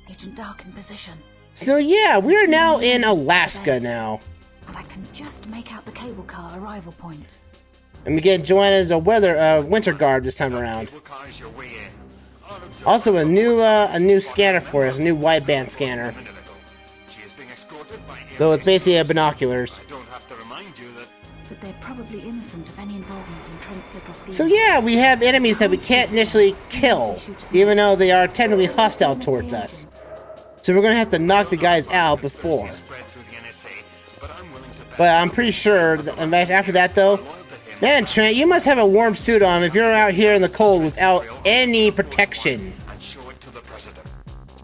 Agent Dark in position. So yeah, we are now in Alaska now. And I can just make out the cable car arrival point. And we get Joanna's winter garb this time around. Also a new scanner for us, a new wideband scanner. Though it's basically binoculars. But they're probably innocent of any involvement in Trent's little scheme. So yeah, we have enemies that we can't initially kill, even though they are technically hostile towards us. So we're gonna have to knock the guys out before. But I'm pretty sure that after that though, man, Trent, you must have a warm suit on if you're out here in the cold without any protection.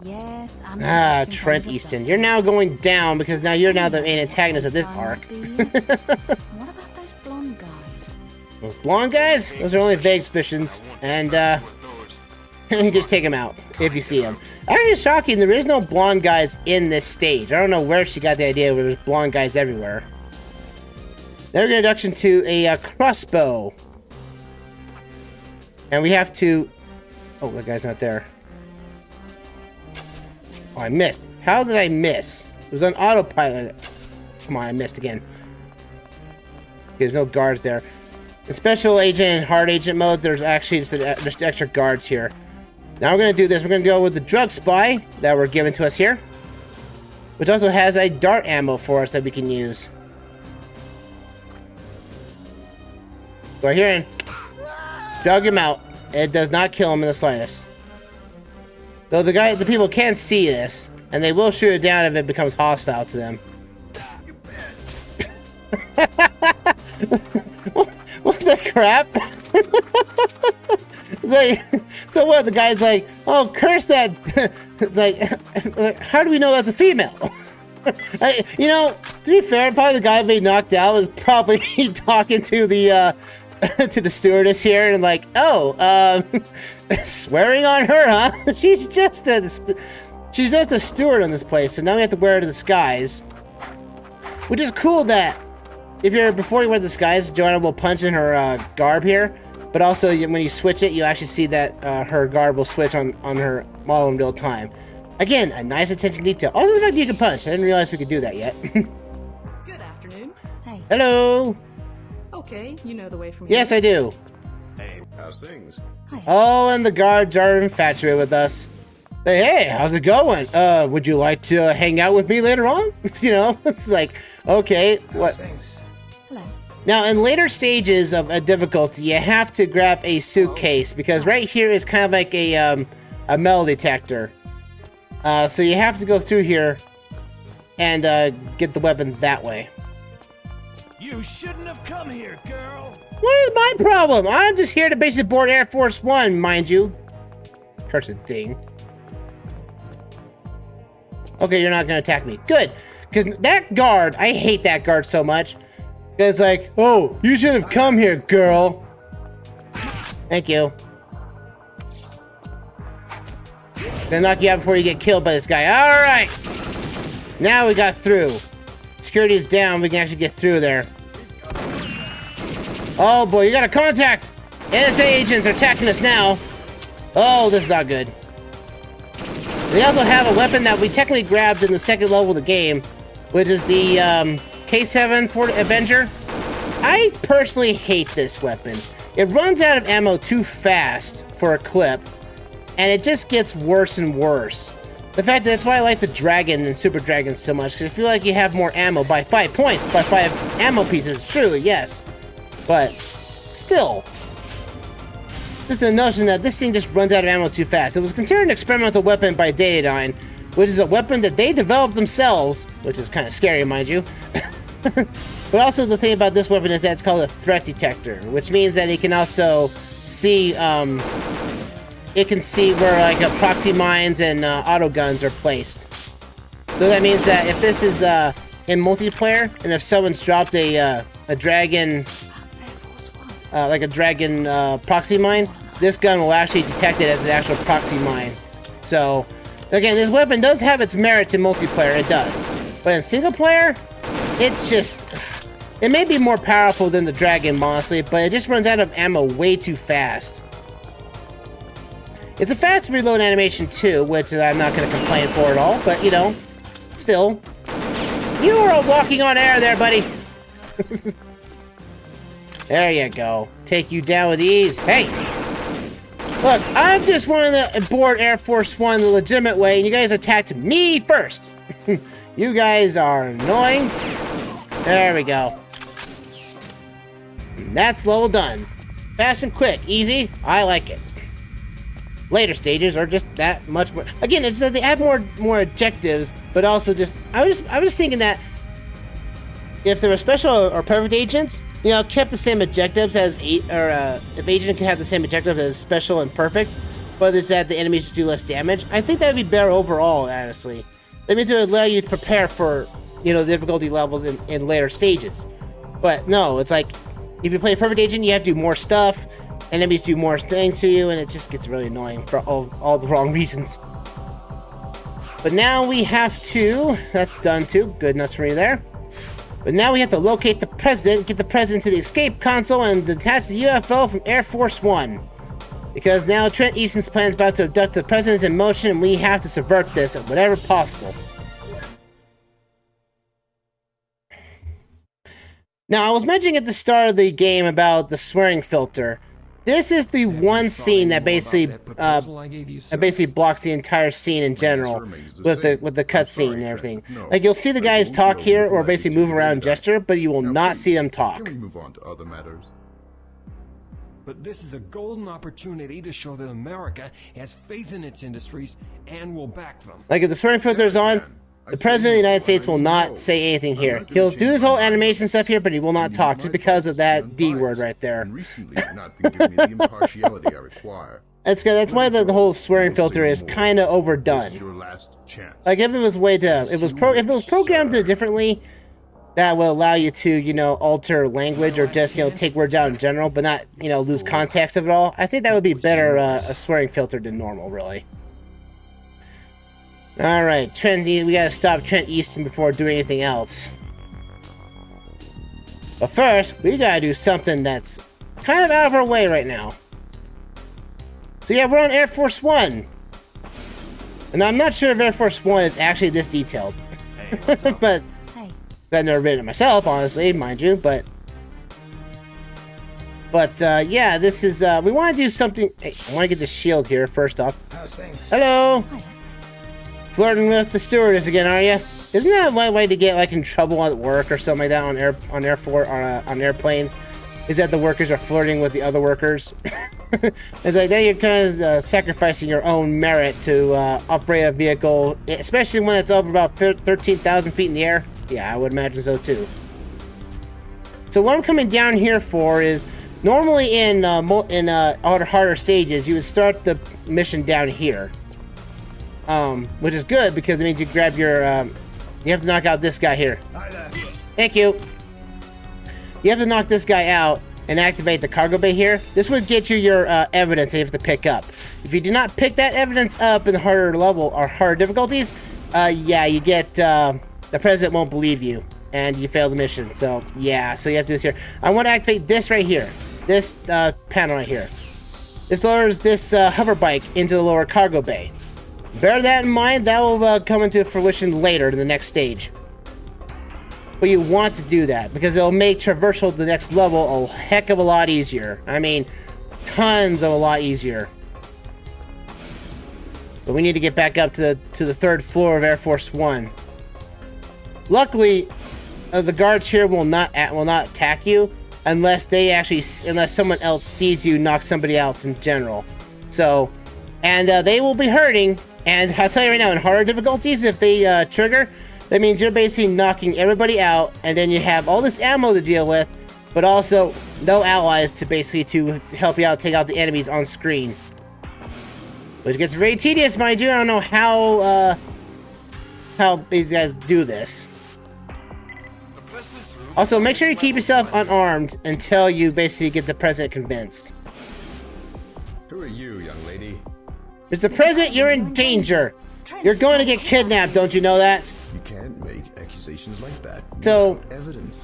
Yes, Trent Easton, you're now going down because now you're now the main antagonist of this arc. What about those blonde guys? Those blonde guys? Those are only vague suspicions, and you can just take them out if you see them. Actually, it's shocking. There is no blonde guys in this stage. I don't know where she got the idea where there's blonde guys everywhere. Now we get an introduction to a crossbow. And we have to... Oh, that guy's not there. Oh, I missed. How did I miss? It was on autopilot. Come on, I missed again. Okay, there's no guards there. In special agent and hard agent mode, there's actually just extra guards here. Now we're going to do this. We're going to go with the drug spy that were given to us here. Which also has a dart ammo for us that we can use. Right here and drug him out. It does not kill him in the slightest. Though the people can see this, and they will shoot it down if it becomes hostile to them. What the crap? So what? The guy's like, oh, curse that. It's like, how do we know that's a female? You know, to be fair, probably the guy being knocked out is probably talking to the to the stewardess here and like, oh, swearing on her, huh? She's just a steward on this place, so now we have to wear the disguise. Which is cool that before you wear the disguise, Joanna will punch in her garb here, but also when you switch it, you actually see that her garb will switch on her model in real time. Again, a nice attention to detail. Also the fact that you can punch. I didn't realize we could do that yet. Good afternoon. Hey. Hello. Okay, you know the way from here. Yes, I do. Hey, how's things? Hi. Oh, and the guards are infatuated with us. Hey, how's it going? Would you like to hang out with me later on? You know, it's like, okay, what? Hello. Now, in later stages of a difficulty, you have to grab a suitcase because right here is kind of like a metal detector. So you have to go through here and get the weapon that way. You shouldn't have come here, girl. What is my problem? I'm just here to basically board Air Force One, mind you. Cursed thing. Okay, you're not gonna attack me. Good. Because that guard, I hate that guard so much. It's like, oh, you should have come here, girl. Thank you. Gonna knock you out before you get killed by this guy. Alright! Now we got through. Security is down, we can actually get through there. Oh boy, you got a contact! NSA agents are attacking us now. Oh, this is not good. We also have a weapon that we technically grabbed in the second level of the game, which is the K7 for Avenger. I personally hate this weapon. It runs out of ammo too fast for a clip, and it just gets worse and worse. The fact that's why I like the Dragon and Super Dragon so much, because I feel like you have more ammo by 5 points, by 5 ammo pieces. True, yes, but still. Just the notion that this thing just runs out of ammo too fast. It was considered an experimental weapon by Datadyne, which is a weapon that they developed themselves, which is kind of scary, mind you. But also the thing about this weapon is that it's called a threat detector, which means that it can also see, it can see where like proxy mines and auto guns are placed. So that means that if this is in multiplayer, and if someone's dropped a dragon, like a dragon proxy mine, this gun will actually detect it as an actual proxy mine. So again, this weapon does have its merits in multiplayer, it does. But in single player, it's just, it may be more powerful than the dragon, honestly, but it just runs out of ammo way too fast. It's a fast reload animation too, which I'm not going to complain for at all, but you know, still. You are walking on air there, buddy. There you go. Take you down with ease. Hey! Look, I'm just wanting to board Air Force One the legitimate way, and you guys attacked me first. You guys are annoying. There we go. And that's level done. Fast and quick, easy. I like it. Later stages are just that much more. Again, it's that they add more objectives, but also just I was thinking that if there were special or perfect agents, you know, kept the same objectives as if agent could have the same objective as special and perfect, but it's that the enemies just do less damage. I think that'd be better overall, honestly. That means it would allow you to prepare for, you know, the difficulty levels in later stages. But no, it's like if you play perfect agent, you have to do more stuff. Enemies do more things to you, and it just gets really annoying for all the wrong reasons. But now we have to... That's done too. Good enough for me there. But now we have to locate the president, get the president to the escape console, and detach the UFO from Air Force One. Because now Trent Easton's plan is about to abduct the president's in motion, and we have to subvert this at whatever possible. Now, I was mentioning at the start of the game about the swearing filter. This is the one scene that basically blocks the entire scene in general with the cutscene and everything. Like, you'll see the guys talk here or basically move around and gesture, but you will not see them talk. Can we move on to other matters? But this is a golden opportunity to show that America has faith in its industries and will back them. Like, if the swearing filter is on, the President of the United States will not say anything here. He'll do this whole animation stuff here, but he will not talk just because of that D word right there. That's why the whole swearing filter is kind of overdone. Like, if it was programmed differently, that will allow you to, you know, alter language or just, you know, take words out in general, but not, you know, lose context of it all. I think that would be better a swearing filter than normal, really. Alright, Trent, we gotta stop Trent Easton before doing anything else. But first, we gotta do something that's kind of out of our way right now. So yeah, we're on Air Force One. And I'm not sure if Air Force One is actually this detailed. But I've never been it myself, honestly, mind you, but yeah, this is, we want to do something. Hey, I want to get the shield here first off. Hello! Flirting with the stewardess again, are you? Isn't that one way to get, like, in trouble at work or something like that on airplanes? Is that the workers are flirting with the other workers? It's like, then you're kind of sacrificing your own merit to operate a vehicle, especially when it's up about 13,000 feet in the air. Yeah, I would imagine so too. So what I'm coming down here for is, normally in harder stages, you would start the mission down here. Which is good because it means you grab your, you have to knock out this guy here. Thank you. You have to knock this guy out and activate the cargo bay here. This would get you your evidence that you have to pick up. If you do not pick that evidence up in the harder level or harder difficulties, yeah, you get, the president won't believe you and you fail the mission. So yeah, so you have to do this here. I want to activate this right here. This panel right here. This lowers this hover bike into the lower cargo bay. Bear that in mind, that will come into fruition later in the next stage. But you want to do that, because it'll make traversal to the next level a heck of a lot easier. I mean, tons of a lot easier. But we need to get back up to the third floor of Air Force One. Luckily, the guards here will not attack you unless someone else sees you knock somebody else in general. So, and they will be hurting. And I'll tell you right now, in harder difficulties, if they trigger, that means you're basically knocking everybody out, and then you have all this ammo to deal with, but also no allies to help you out, take out the enemies on screen. Which gets very tedious, mind you. I don't know how these guys do this. Also, make sure you keep yourself unarmed until you basically get the president convinced. Who are you, young lady? Mr. President, you're in danger. You're going to get kidnapped, don't you know that? You can't make accusations like that. So, Evidence.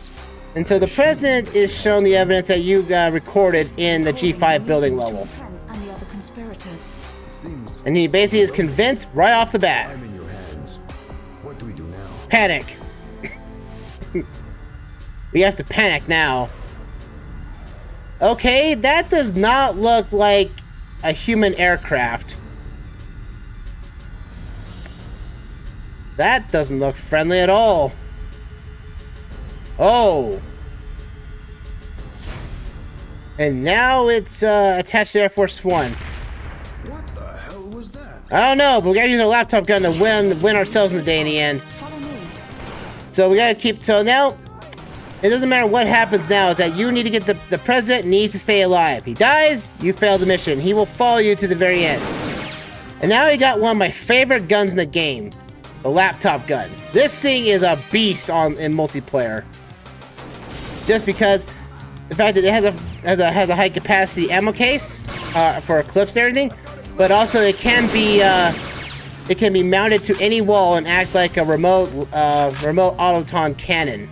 And so the president is shown the evidence that you recorded in the G5 building level. And the other conspirators. It And he basically is convinced right off the bat. I'm in your hands. What do we do now? Panic. We have to panic now. Okay, that does not look like a human aircraft. That doesn't look friendly at all. Oh. And now it's attached to Air Force One. What the hell was that? I don't know, but we gotta use our laptop gun to win ourselves in the day in the end. Follow me. So we gotta keep, so now, it doesn't matter what happens now, is that you need to get the president needs to stay alive. He dies, you failed the mission. He will follow you to the very end. And now we got one of my favorite guns in the game. The laptop gun. This thing is a beast in multiplayer. Just because the fact that it has a high capacity ammo case for clips and everything, but also it can be mounted to any wall and act like a remote automaton cannon.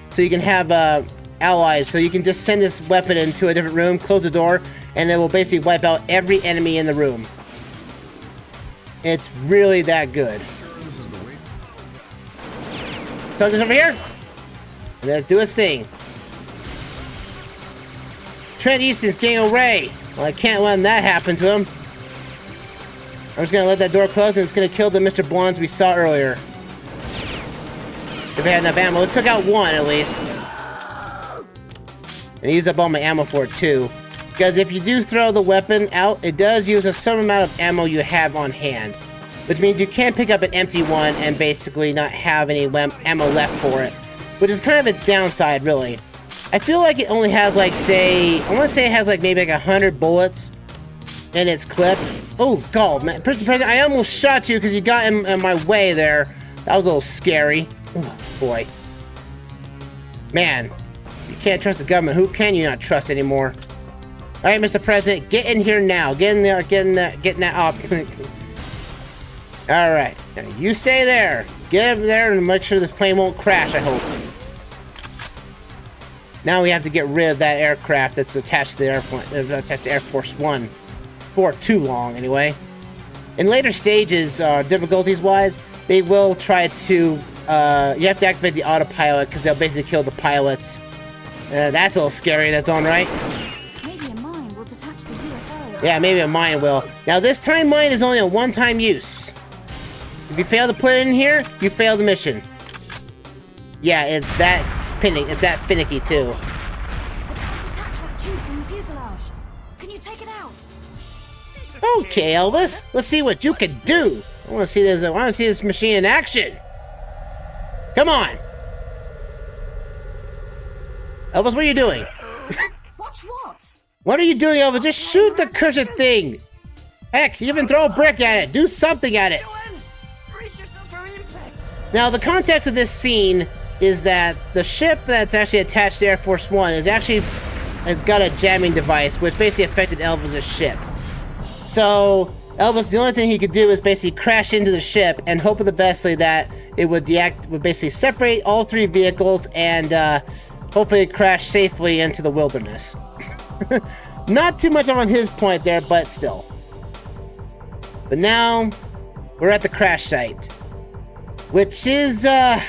So you can have allies. So you can just send this weapon into a different room, close the door, and it will basically wipe out every enemy in the room. It's really that good. This is the way. Tuck this over here. Let's do its thing. Trent Easton's getting away. Well, I can't let that happen to him. I'm just gonna let that door close, and it's gonna kill the Mr. Blondes we saw earlier. If I had enough ammo, it took out one at least. And I used up all my ammo for it too. Because if you do throw the weapon out, it does use a certain amount of ammo you have on hand. Which means you can't pick up an empty one and basically not have any ammo left for it. Which is kind of its downside, really. I feel like it only has like, I want to say it has like maybe like 100 bullets in its clip. Oh, God, man. Mr. President, I almost shot you because you got in my way there. That was a little scary. Oh, boy. Man, you can't trust the government. Who can you not trust anymore? All right, Mr. President, get in here now. Get in there, get that up. All right, now you stay there. Get up there and make sure this plane won't crash, I hope. Now we have to get rid of that aircraft that's attached to the attached to Air Force One. For too long, anyway. In later stages, difficulties-wise, they will try to, you have to activate the autopilot because they'll basically kill the pilots. That's a little scary in its own right. Maybe a mine will detach the UFO. Yeah, maybe a mine will. Now, this time mine is only a one-time use. If you fail to put it in here, you fail the mission. Yeah, it's that finicky, too. It can't detach that tube from the fuselage. Can you take it out? Okay, Elvis. Let's see what you can do. I want to see this. I want to see this machine in action. Come on, Elvis. What are you doing? Watch what? What are you doing, Elvis? Just shoot the cursed thing. Heck, you even throw a brick at it. Do something at it. Brace yourself for impact. Now, the context of this scene is that the ship that's actually attached to Air Force One has got a jamming device, which basically affected Elvis's ship. So Elvis, the only thing he could do is basically crash into the ship and hope for the best that it would basically separate all three vehicles and hopefully crash safely into the wilderness. Not too much on his point there, but still. But now we're at the crash site, which is the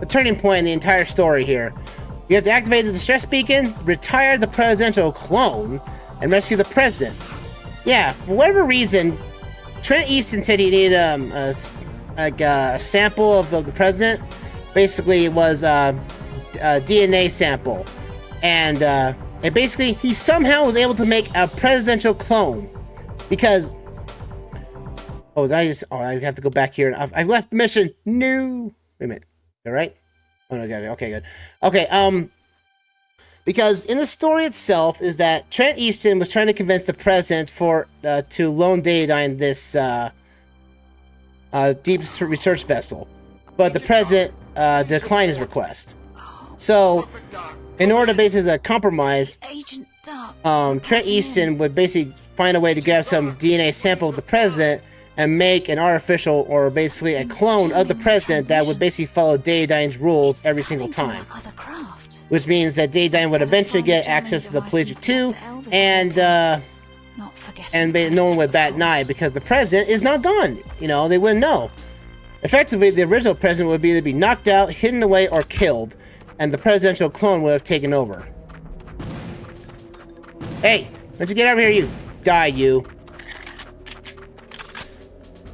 turning point in the entire story here. You have to activate the distress beacon, retire the presidential clone, and rescue the president. Yeah, for whatever reason, Trent Easton said he needed a sample of the president. Basically, it was a DNA sample, and basically he somehow was able to make a presidential clone because. Oh, I have to go back here. I've left the mission. No, wait a minute. All right. Oh no, got it. Okay, good. Okay, because in the story itself is that Trent Easton was trying to convince the president to loan Daydyne this deep research vessel, but the president declined his request. So, in order to basically as a compromise, Agent Dark. Trent Easton would basically find a way to get some DNA sample of the president and make an artificial or basically a clone of the president that would basically follow Daydyne's rules every single time. Other craft. Which means that Daydyne would eventually get access to the Pelagic 2 and Not forget and no one would bat an eye because the president is not gone. You know, they wouldn't know. Effectively, the original president would either be knocked out, hidden away, or killed, and the presidential clone would have taken over. Hey, why don't you get over here, you die, you.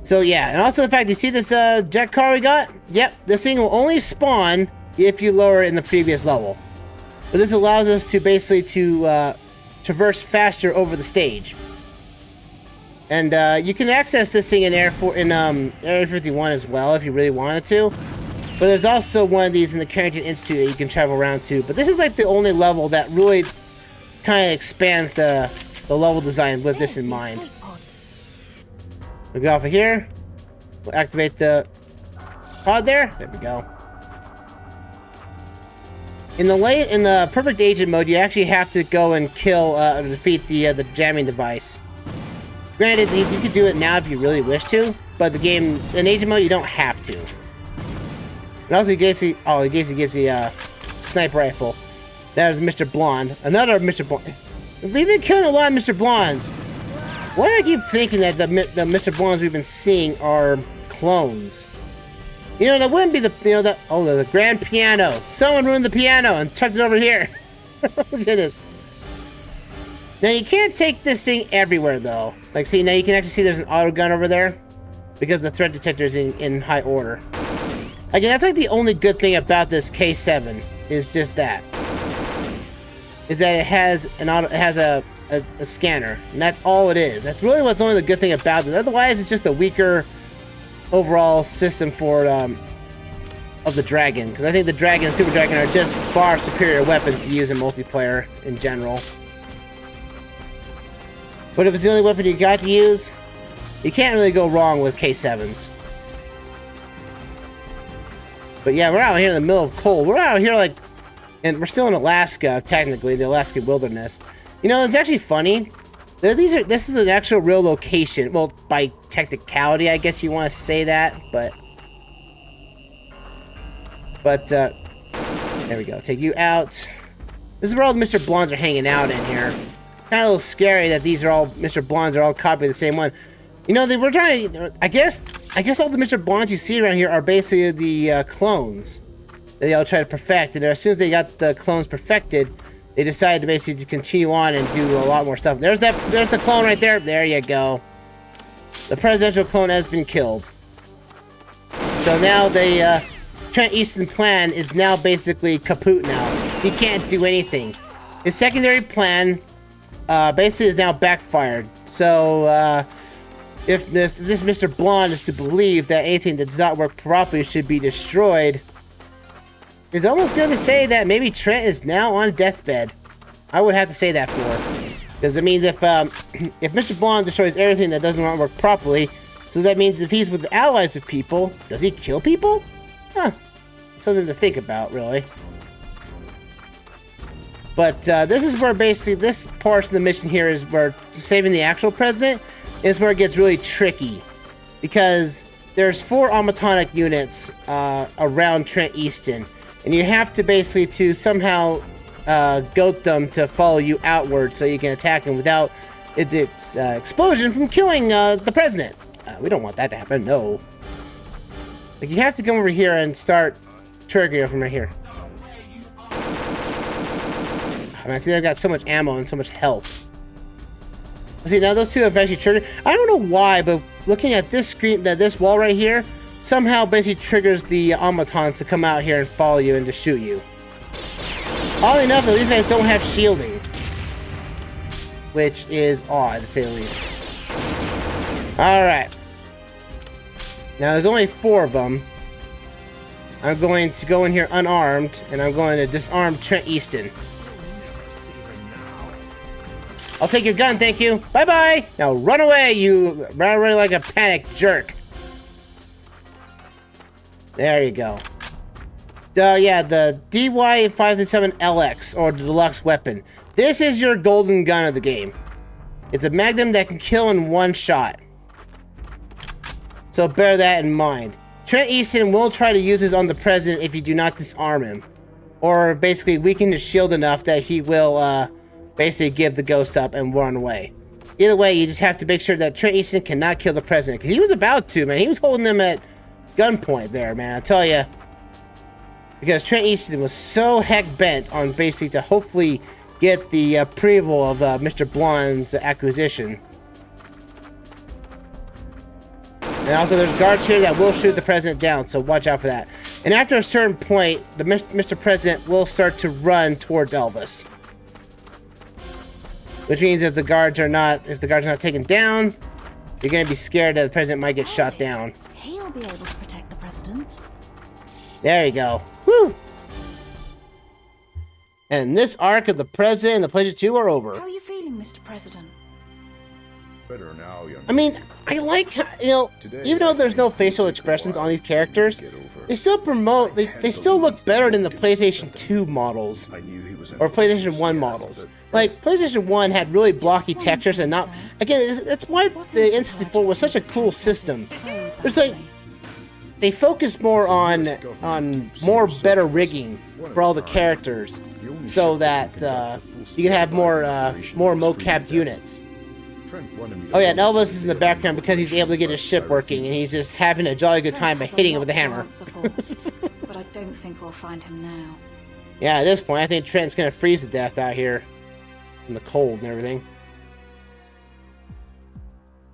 So yeah, and also the fact, you see this jet car we got? Yep, this thing will only spawn if you lower it in the previous level. But this allows us to basically traverse faster over the stage. And you can access this thing in Area 51 as well if you really wanted to. But there's also one of these in the Carrington Institute that you can travel around to. But this is like the only level that really kind of expands the level design with this in mind. We'll go off of here. We'll activate the pod there. There we go. In the perfect agent mode, you actually have to go and kill defeat the jamming device. Granted, you could do it now if you really wish to, but in agent mode you don't have to. And also, he gives you a sniper rifle. That was Mr. Blonde. Another Mr. Blonde. We've been killing a lot of Mr. Blondes. Why do I keep thinking that the Mr. Blondes we've been seeing are clones? You know, that wouldn't be the grand piano. Someone ruined the piano and chucked it over here. Look at this. Now, you can't take this thing everywhere, though. Like, see, now you can actually see there's an auto gun over there because the threat detector is in high order. Again, that's like the only good thing about this K7 is just that. Is that it has a scanner, and that's all it is. That's really what's only the good thing about it. Otherwise, it's just a weaker overall system for of the Dragon, because I think the Dragon and Super Dragon are just far superior weapons to use in multiplayer in general. But if it's the only weapon you got to use, you can't really go wrong with K7s. But yeah, we're out here in the middle of cold. We're out here like, and we're still in Alaska, technically, the Alaskan wilderness. You know, it's actually funny. This is an actual real location. Well, by technicality, I guess you want to say that, but there we go. Take you out. This is where all the Mr. Blondes are hanging out in here. Kind of a little scary that these are all Mr. Blondes are all copied the same one. You know, they were trying to. I guess all the Mr. Blondes you see around here are basically the clones that they all try to perfect. And as soon as they got the clones perfected, they decided to basically continue on and do a lot more stuff. There's the clone right there. There you go. The presidential clone has been killed. So now the Trent Easton plan is now basically kaput now. He can't do anything. His secondary plan basically is now backfired. So if this Mr. Blonde is to believe that anything that does not work properly should be destroyed, it's almost going to say that maybe Trent is now on deathbed. I would have to say that for. Because it means if Mr. Blonde destroys everything that doesn't work properly, so that means if he's with the allies of people, does he kill people? Huh. Something to think about, really. But this is where basically this part of the mission here is where saving the actual president is where it gets really tricky. Because there's 4 automatonic units around Trent Easton. And you have to basically to somehow goat them to follow you outward so you can attack them without its explosion from killing the president. We don't want that to happen, no. Like, you have to come over here and start triggering from right here. I mean, I see they've got so much ammo and so much health. See, now those two have actually triggered. I don't know why, but looking at this screen, this wall right here, somehow basically triggers the automatons to come out here and follow you and to shoot you. Oddly enough, these guys don't have shielding, which is odd to say the least. Alright. Now there's only 4 of them. I'm going to go in here unarmed, and I'm going to disarm Trent Easton. I'll take your gun, thank you. Bye-bye! Now run away, you run away like a panicked jerk. There you go. Yeah, the DY537LX, or the deluxe weapon. This is your golden gun of the game. It's a magnum that can kill in 1 shot. So bear that in mind. Trent Easton will try to use this on the president if you do not disarm him. Or basically weaken his shield enough that he will basically give the ghost up and run away. Either way, you just have to make sure that Trent Easton cannot kill the president. Because he was about to, man. He was holding them at gunpoint there, man. I tell you. Because Trent Easton was so heck bent on basically to hopefully get the approval of Mr. Blonde's acquisition. And also, there's guards here that will shoot the president down, so watch out for that. And after a certain point, the Mr. President will start to run towards Elvis. Which means if the guards are not taken down, you're gonna be scared that the president might get shot down. He'll be able to protect the president. There you go. Woo! And this arc of the president and the Pleasure 2 are over. How are you feeling, Mr. President? Better now, young I mean, I like, even though there's no facial expressions on these characters, they still promote, they still look better than the PlayStation 2 models, or PlayStation 1 models. Like, PlayStation 1 had really blocky textures and not, again, that's why the N64 was such a cool system. It's like, they focused more on more better rigging for all the characters, so that you can have more mocapped units. Oh yeah, and Elvis is in the background because he's able to get his ship working, and he's just having a jolly good time by hitting it with a hammer. But I don't think we'll find him now. Yeah, at this point, I think Trent's gonna freeze to death out here in the cold and everything.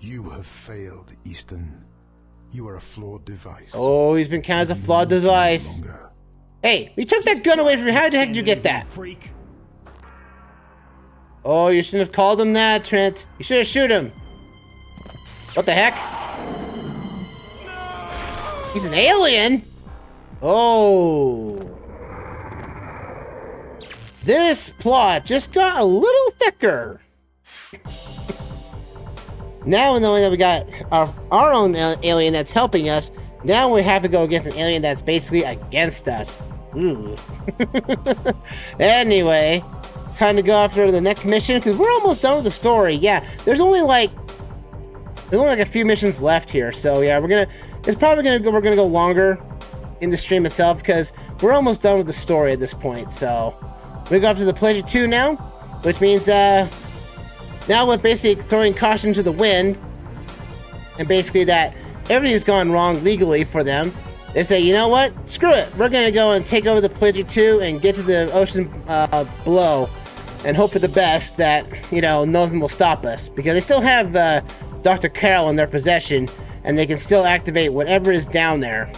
You have failed, Easton. You are a flawed device. Oh, he's been counted as a flawed device. Hey, we took that gun away from you. How the heck did you get that? Freak. Oh, you shouldn't have called him that, Trent. You should have shoot him. What the heck? He's an alien? Oh. This plot just got a little thicker. Now, knowing that we got our own alien that's helping us, now we have to go against an alien that's basically against us. Ooh. Anyway, it's time to go after the next mission because we're almost done with the story. Yeah, there's only like a few missions left here, so yeah, we're gonna go longer in the stream itself because we're almost done with the story at this point. So we go after the Pleasure 2 now, which means now we're basically throwing caution to the wind, and basically that everything's gone wrong legally for them. They say, you know what? Screw it. We're going to go and take over the Pleasure 2 and get to the ocean below and hope for the best that, nothing will stop us. Because they still have Dr. Carroll in their possession, and they can still activate whatever is down there.